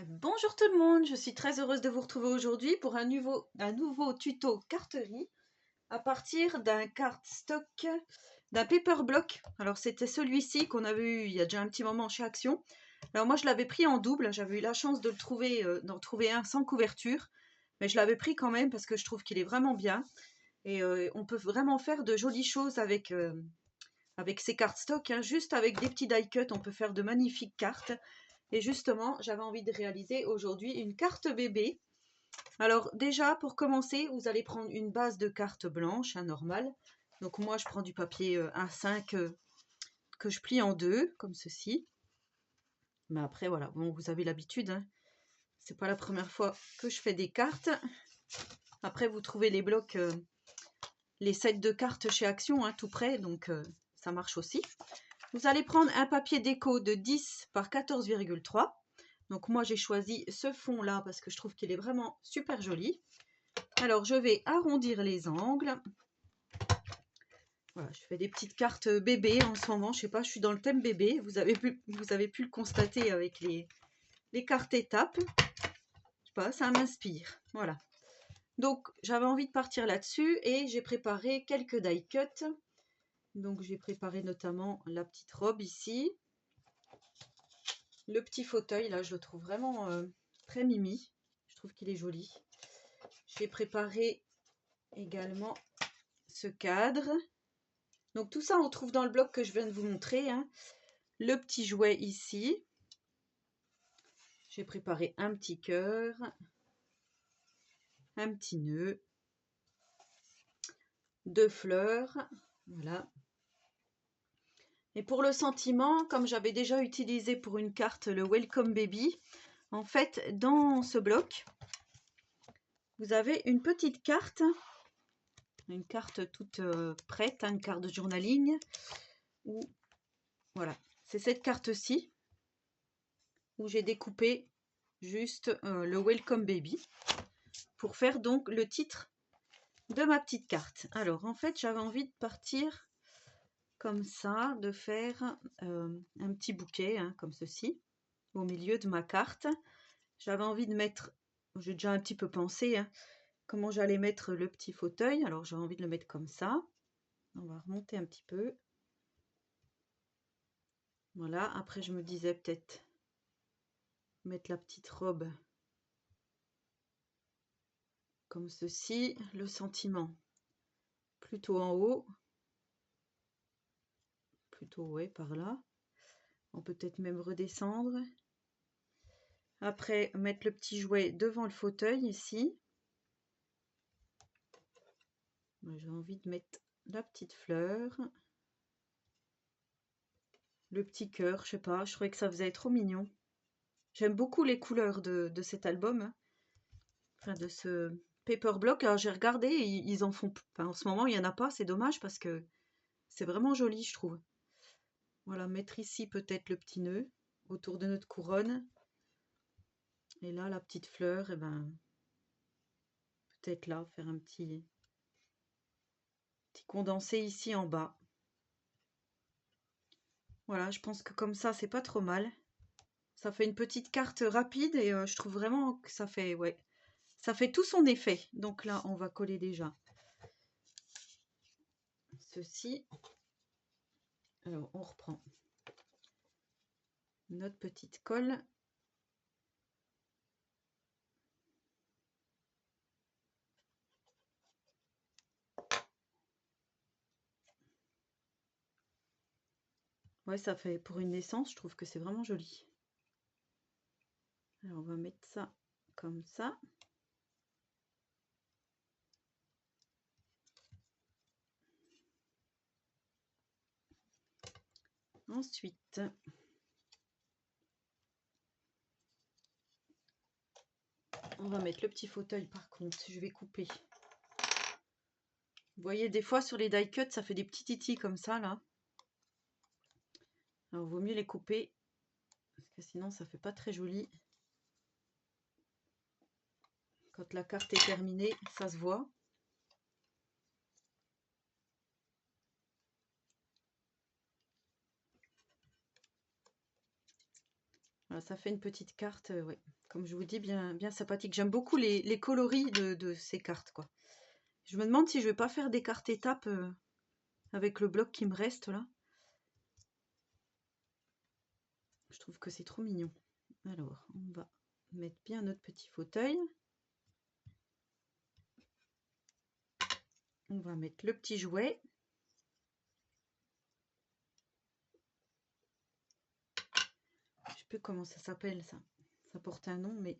Bonjour tout le monde, je suis très heureuse de vous retrouver aujourd'hui pour un nouveau tuto carterie à partir d'un cardstock, d'un paper block. Alors c'était celui-ci qu'on avait eu il y a déjà un petit moment chez Action. Alors moi je l'avais pris en double, j'avais eu la chance de le trouver, d'en trouver un sans couverture, mais je l'avais pris quand même parce que je trouve qu'il est vraiment bien et on peut vraiment faire de jolies choses avec ces cardstocks, hein. Juste avec des petits die cuts, on peut faire de magnifiques cartes. Et justement, j'avais envie de réaliser aujourd'hui une carte bébé. Alors déjà, pour commencer, vous allez prendre une base de carte blanche, hein, normale. Donc moi, je prends du papier A5 que je plie en deux, comme ceci. Mais après, voilà, bon, vous avez l'habitude, hein. C'est pas la première fois que je fais des cartes. Après, vous trouvez les blocs, les sets de cartes chez Action, hein, tout près, donc ça marche aussi. Vous allez prendre un papier déco de 10 par 14,3. Donc moi j'ai choisi ce fond là parce que je trouve qu'il est vraiment super joli. Alors je vais arrondir les angles. Voilà, je fais des petites cartes bébé en ce moment. Je sais pas, je suis dans le thème bébé. Vous avez pu le constater avec les cartes étapes. Je sais pas, ça m'inspire. Voilà. Donc j'avais envie de partir là-dessus et j'ai préparé quelques die cuts. Donc j'ai préparé notamment la petite robe ici. Le petit fauteuil, là, je le trouve vraiment très mimi. Je trouve qu'il est joli. J'ai préparé également ce cadre. Donc tout ça, on trouve dans le bloc que je viens de vous montrer, hein. Le petit jouet ici. J'ai préparé un petit cœur. Un petit nœud. 2 fleurs. Voilà. Et pour le sentiment, comme j'avais déjà utilisé pour une carte le Welcome Baby, en fait, dans ce bloc, vous avez une petite carte toute prête, hein, une carte de journaling. Où, voilà, c'est cette carte-ci où j'ai découpé juste le Welcome Baby pour faire donc le titre de ma petite carte. Alors en fait, j'avais envie de partir comme ça, de faire un petit bouquet, hein, comme ceci, au milieu de ma carte. J'avais envie de mettre, j'ai déjà un petit peu pensé, hein, comment j'allais mettre le petit fauteuil. Alors j'ai envie de le mettre comme ça. On va remonter un petit peu. Voilà, après je me disais peut-être mettre la petite robe comme ceci, le sentiment plutôt en haut, plutôt ouais, par là. On peut peut-être même redescendre. Après, mettre le petit jouet devant le fauteuil ici. J'ai envie de mettre la petite fleur. Le petit cœur, je sais pas, je trouvais que ça faisait trop mignon. J'aime beaucoup les couleurs de cet album, hein. Enfin de ce paper block. Alors j'ai regardé, ils en font, enfin, en ce moment il n'y en a pas, c'est dommage parce que c'est vraiment joli, je trouve. Voilà, mettre ici peut-être le petit nœud autour de notre couronne. Et là, la petite fleur, et ben, peut-être là, faire un petit condensé ici en bas. Voilà, je pense que comme ça, c'est pas trop mal. Ça fait une petite carte rapide et je trouve vraiment que ça fait, ouais, ça fait tout son effet. Donc là, on va coller déjà ceci. Alors, on reprend notre petite colle. Ouais, ça fait pour une naissance, je trouve que c'est vraiment joli. Alors, on va mettre ça comme ça. Ensuite, on va mettre le petit fauteuil par contre, je vais couper. Vous voyez, des fois sur les die cuts, ça fait des petits titis comme ça là. Alors, il vaut mieux les couper parce que sinon ça fait pas très joli. Quand la carte est terminée, ça se voit. Voilà, ça fait une petite carte, ouais, comme je vous dis, bien, bien sympathique. J'aime beaucoup les coloris de ces cartes, quoi. Je me demande si je vais pas faire des cartes étapes avec le bloc qui me reste là. Je trouve que c'est trop mignon. Alors, on va mettre bien notre petit fauteuil. On va mettre le petit jouet. Je sais plus comment ça s'appelle ça. Ça porte un nom, mais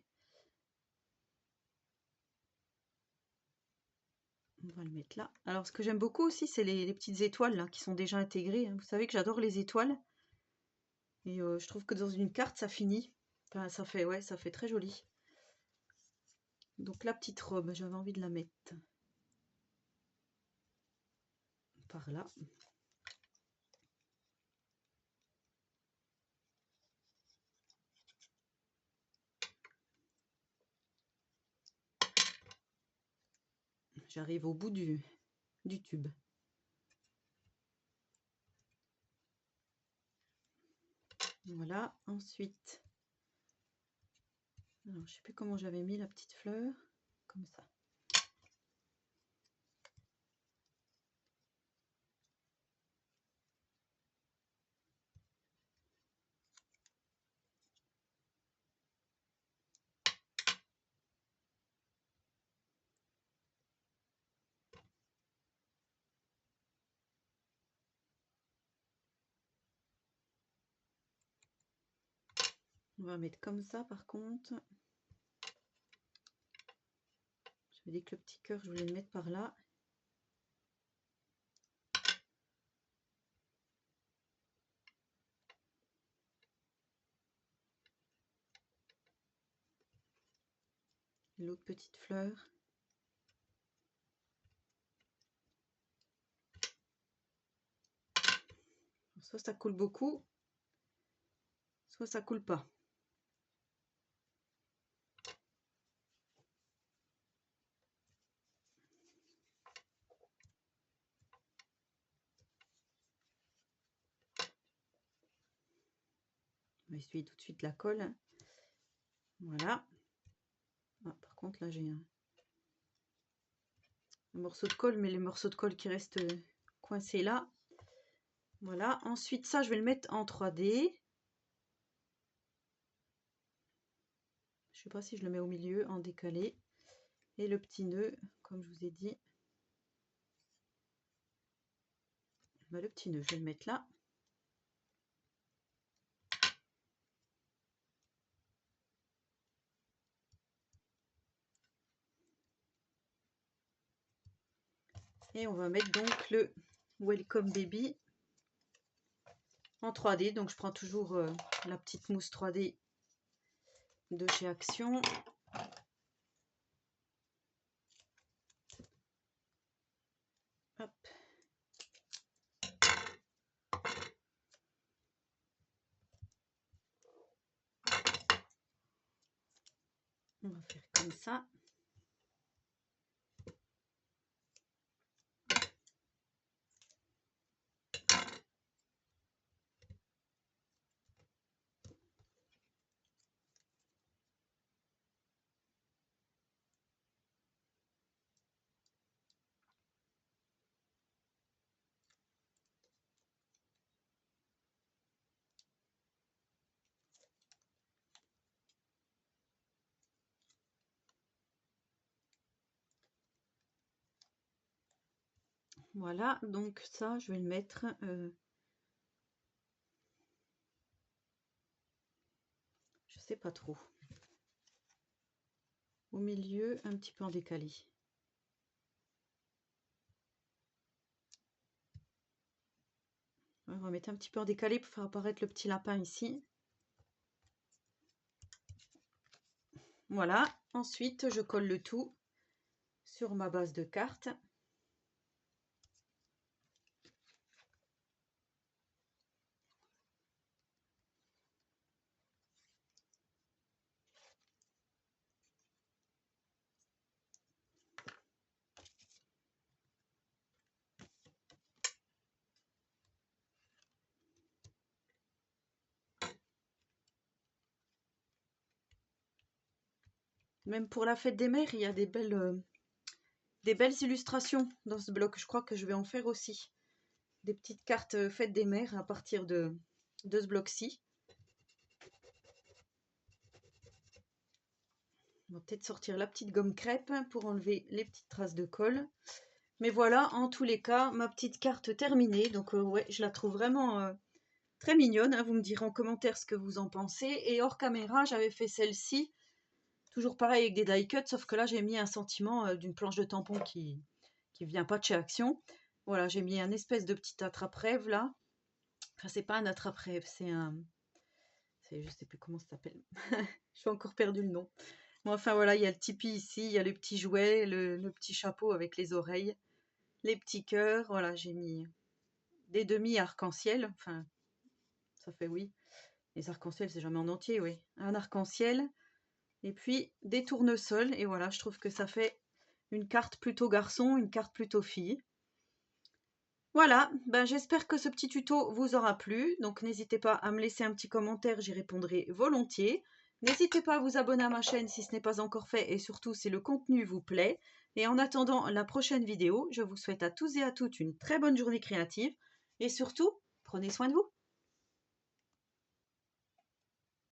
on va le mettre là. Alors, ce que j'aime beaucoup aussi, c'est les petites étoiles là, qui sont déjà intégrées, hein. Vous savez que j'adore les étoiles. Et je trouve que dans une carte, ça finit. Enfin, ça fait, ouais, ça fait très joli. Donc la petite robe, j'avais envie de la mettre par là. J'arrive au bout du tube. Voilà, ensuite, alors je sais plus comment j'avais mis la petite fleur, comme ça. On va mettre comme ça par contre. J'avais dit que le petit cœur, je voulais le mettre par là. L'autre petite fleur. Soit ça coule beaucoup, soit ça coule pas. On va essuyer tout de suite la colle. Voilà. Ah, par contre, là, j'ai un morceau de colle, mais les morceaux de colle qui restent coincés là. Voilà. Ensuite, ça, je vais le mettre en 3D. Je sais pas si je le mets au milieu, en décalé. Et le petit nœud, comme je vous ai dit. Bah, le petit nœud, je vais le mettre là. Et on va mettre donc le Welcome Baby en 3D. Donc je prends toujours la petite mousse 3D de chez Action. Hop. On va faire comme ça. Voilà, donc ça, je vais le mettre je sais pas trop. Au milieu, un petit peu en décalé. On va mettre un petit peu en décalé pour faire apparaître le petit lapin ici. Voilà, ensuite je colle le tout sur ma base de carte. Même pour la fête des mères, il y a des belles illustrations dans ce bloc. Je crois que je vais en faire aussi. Des petites cartes fête des mères à partir de ce bloc-ci. On va peut-être sortir la petite gomme crêpe pour enlever les petites traces de colle. Mais voilà, en tous les cas, ma petite carte terminée. Donc ouais, je la trouve vraiment très mignonne. Hein. Vous me direz en commentaire ce que vous en pensez. Et hors caméra, j'avais fait celle-ci. Toujours pareil avec des die cuts, sauf que là, j'ai mis un sentiment d'une planche de tampon qui vient pas de chez Action. Voilà, j'ai mis un espèce de petit attrape-rêve là. Enfin, c'est pas un attrape-rêve, c'est un... Je sais plus comment ça s'appelle. Je suis encore perdu le nom. Bon, enfin voilà, il y a le tipi ici, il y a le petit jouet, le petit chapeau avec les oreilles, les petits cœurs. Voilà, j'ai mis des demi arc-en-ciel. Enfin, ça fait oui. Les arcs-en-ciel, c'est jamais en entier, oui. Un arc-en-ciel. Et puis des tournesols. Et voilà, je trouve que ça fait une carte plutôt garçon, une carte plutôt fille. Voilà, ben j'espère que ce petit tuto vous aura plu. Donc n'hésitez pas à me laisser un petit commentaire, j'y répondrai volontiers. N'hésitez pas à vous abonner à ma chaîne si ce n'est pas encore fait et surtout si le contenu vous plaît. Et en attendant la prochaine vidéo, je vous souhaite à tous et à toutes une très bonne journée créative et surtout, prenez soin de vous.